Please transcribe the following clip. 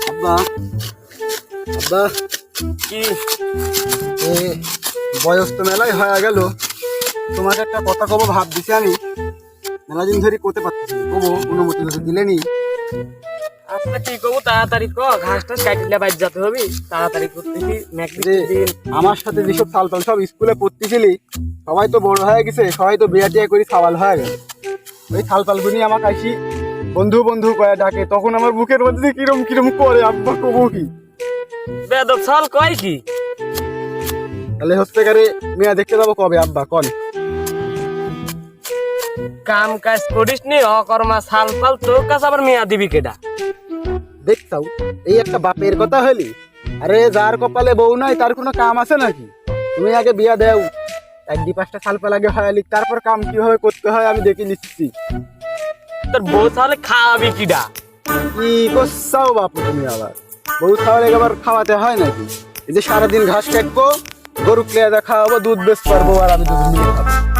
আব্বা আব্বা কি বয়স তো মেলাই হয়ে গেল, তোমাকে একটা কথা কব ভাব দিছি আমি, মেলা দিন ধরে করতে পারতেছি, কবো অনুমতি হতে দিলেনি। আপনার কি করবো, তাড়াতাড়ি ঘাস টাস কাটিলে বাইর যেতে হবে, তাড়াতাড়ি করতেছি যে আমার সাথে যেসব সালপাল সব স্কুলে পড়তেছিলি, সবাই তো বড় হয়ে গেছে, সবাই তো বিয়া টিয়া করে সাবাল হয়ে গেছে। ওই সালপালগুনি আমাকে আইসি বন্ধু বন্ধু করে ডাকে, তখন আমার বুকের মধ্যে কিরম কিরম করে, আব্বা কবো কি বেদব সাল কয় কি? তাহলে হচ্ছে গারে মেয়া দেখতে যাবো কবে আব্বা কন? কাম কাজ করিস নি, অকর্মা সাল পাল, তোর কাছে আবার মেয়া দিবি কেডা? দেখছাও এই একটা বাপের কথা হলি, আরে যার কপালে বউ নাই তার কোনো কাম আছে নাকি? তুমি আগে বিয়া দেও, এক দি পাঁচটা সালপাল আগে হয়ালি, তারপর কাম কিভাবে করতে হয় আমি দেখে নিচ্ছি। তোর বউ তাহলে খাওয়াবি কিডা? কি করছাও বাপু তুমি আবার? বউ খাওয়ালে আবার খাওয়াতে হয় নাকি? এই যে সারাদিন ঘাস কাটবো, গরু ক্লিয়া খাওয়াবো, দুধ বেশ পারবো, আর আমি দুধ নিয়ে খাবো।